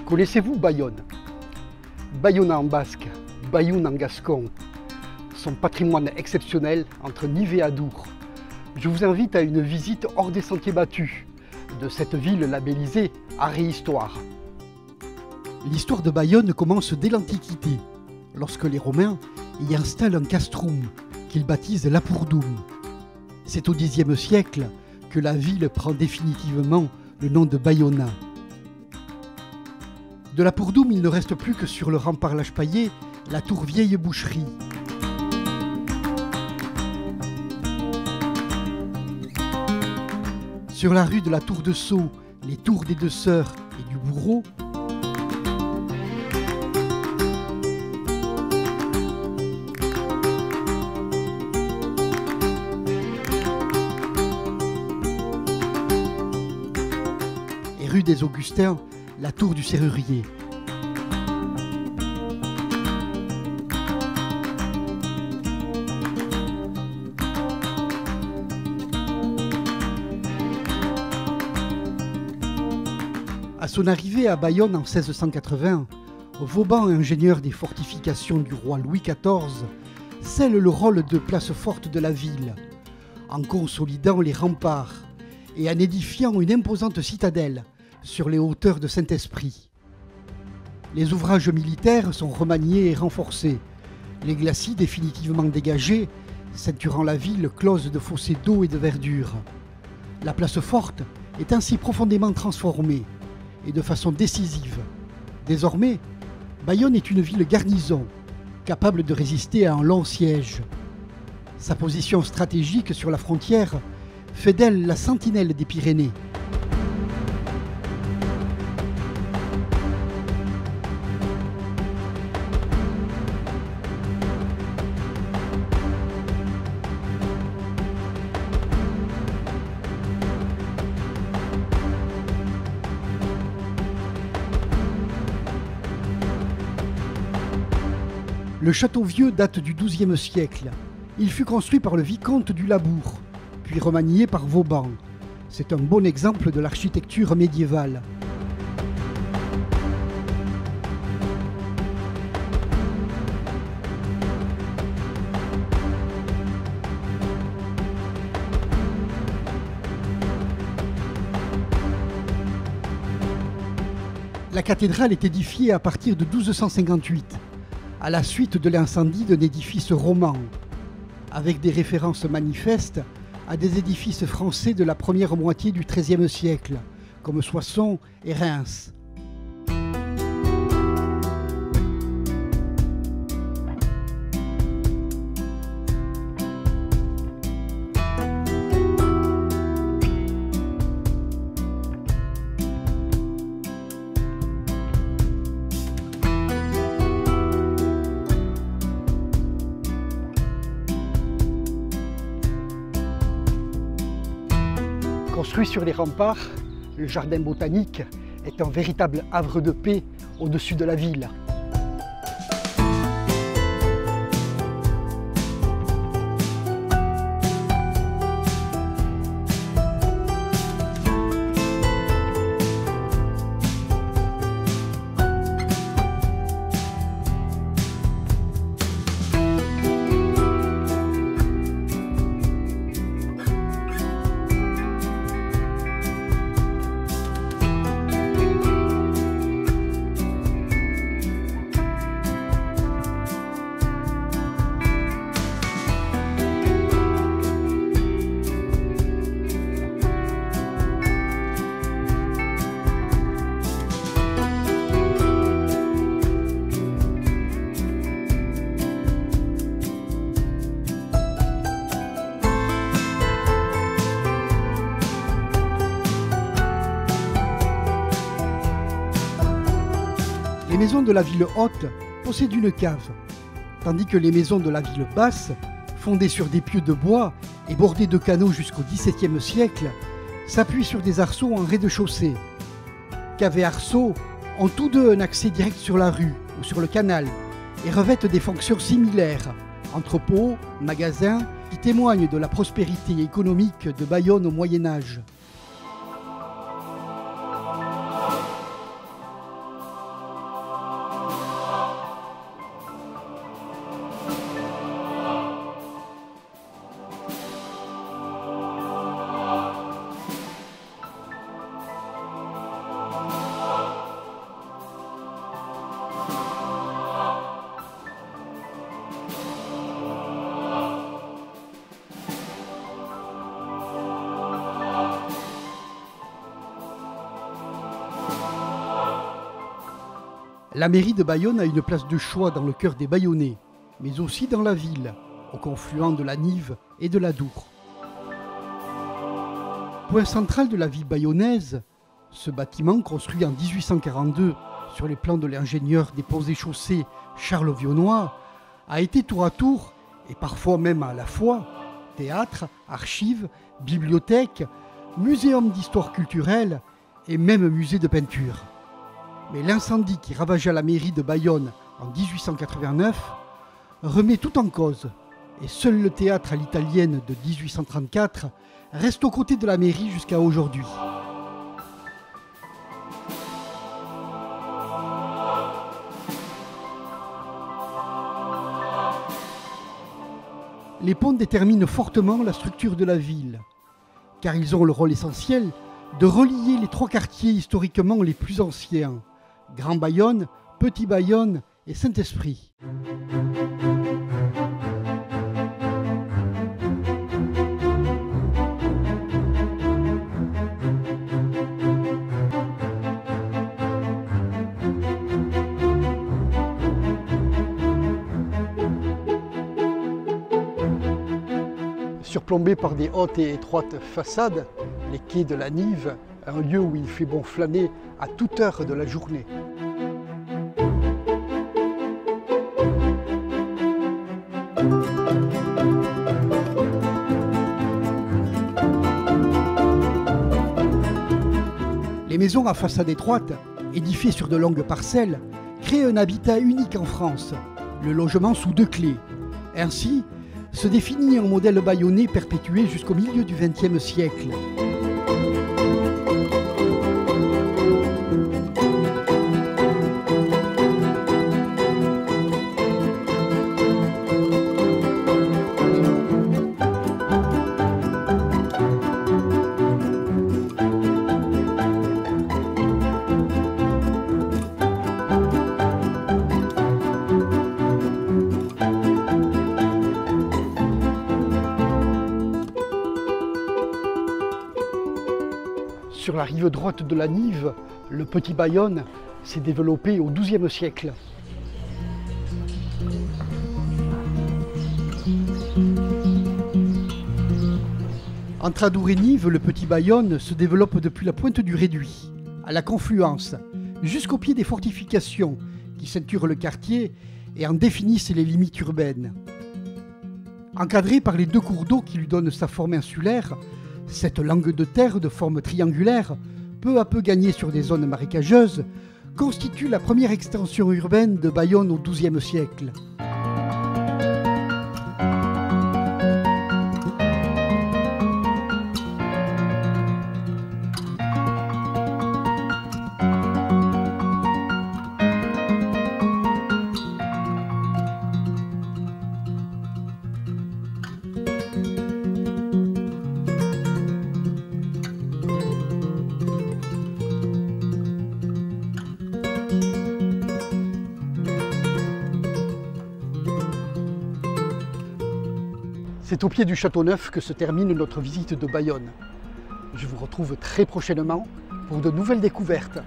Connaissez-vous Bayonne? Bayona en basque, Bayoun en gascon, son patrimoine exceptionnel entre Nive et Adour. Je vous invite à une visite hors des sentiers battus de cette ville labellisée Art et Histoire. L'histoire de Bayonne commence dès l'Antiquité, lorsque les Romains y installent un castrum qu'ils baptisent Lapurdum. C'est au Xe siècle que la ville prend définitivement le nom de Bayona. De Lapurdum, il ne reste plus que sur le rempart Lachepaillé la tour Vieille Boucherie. Sur la rue de la Tour de Sceaux, les tours des Deux Sœurs et du Bourreau, et rue des Augustins, la tour du Serrurier. À son arrivée à Bayonne en 1680, Vauban, ingénieur des fortifications du roi Louis XIV, scelle le rôle de place forte de la ville, en consolidant les remparts et en édifiant une imposante citadelle sur les hauteurs de Saint-Esprit. Les ouvrages militaires sont remaniés et renforcés, les glacis définitivement dégagés, ceinturant la ville close de fossés d'eau et de verdure. La place forte est ainsi profondément transformée, et de façon décisive. Désormais, Bayonne est une ville garnison, capable de résister à un long siège. Sa position stratégique sur la frontière fait d'elle la sentinelle des Pyrénées. Le château vieux date du XIIe siècle. Il fut construit par le vicomte du Labour, puis remanié par Vauban. C'est un bon exemple de l'architecture médiévale. La cathédrale est édifiée à partir de 1258. À la suite de l'incendie d'un édifice roman, avec des références manifestes à des édifices français de la première moitié du XIIIe siècle, comme Soissons et Reims. Construit sur les remparts, le jardin botanique est un véritable havre de paix au-dessus de la ville. Les maisons de la ville haute possèdent une cave, tandis que les maisons de la ville basse, fondées sur des pieux de bois et bordées de canaux jusqu'au XVIIe siècle, s'appuient sur des arceaux en rez-de-chaussée. Cave et arceaux ont tous deux un accès direct sur la rue ou sur le canal et revêtent des fonctions similaires, entrepôts, magasins, qui témoignent de la prospérité économique de Bayonne au Moyen Âge. La mairie de Bayonne a une place de choix dans le cœur des Bayonnais, mais aussi dans la ville, au confluent de la Nive et de l'Adour. Point central de la vie bayonnaise, ce bâtiment construit en 1842 sur les plans de l'ingénieur des ponts et chaussées Charles Vionnois a été tour à tour, et parfois même à la fois, théâtre, archives, bibliothèque, muséum d'histoire culturelle et même musée de peinture. Mais l'incendie qui ravagea la mairie de Bayonne en 1889 remet tout en cause, et seul le théâtre à l'italienne de 1834 reste aux côtés de la mairie jusqu'à aujourd'hui. Les ponts déterminent fortement la structure de la ville, car ils ont le rôle essentiel de relier les trois quartiers historiquement les plus anciens, Grand Bayonne, Petit Bayonne et Saint-Esprit. Surplombés par des hautes et étroites façades, les quais de la Nive, un lieu où il fait bon flâner à toute heure de la journée. Les maisons à façade étroite, édifiées sur de longues parcelles, créent un habitat unique en France, le logement sous deux clés. Ainsi, se définit un modèle bayonnais perpétué jusqu'au milieu du XXe siècle. Sur la rive droite de la Nive, le Petit Bayonne s'est développé au XIIe siècle. Entre Adour et Nive, le Petit Bayonne se développe depuis la pointe du Réduit, à la confluence, jusqu'au pied des fortifications qui ceinturent le quartier et en définissent les limites urbaines. Encadré par les deux cours d'eau qui lui donnent sa forme insulaire, cette langue de terre de forme triangulaire, peu à peu gagnée sur des zones marécageuses, constitue la première extension urbaine de Bayonne au XIIe siècle. C'est au pied du Château Neuf que se termine notre visite de Bayonne. Je vous retrouve très prochainement pour de nouvelles découvertes.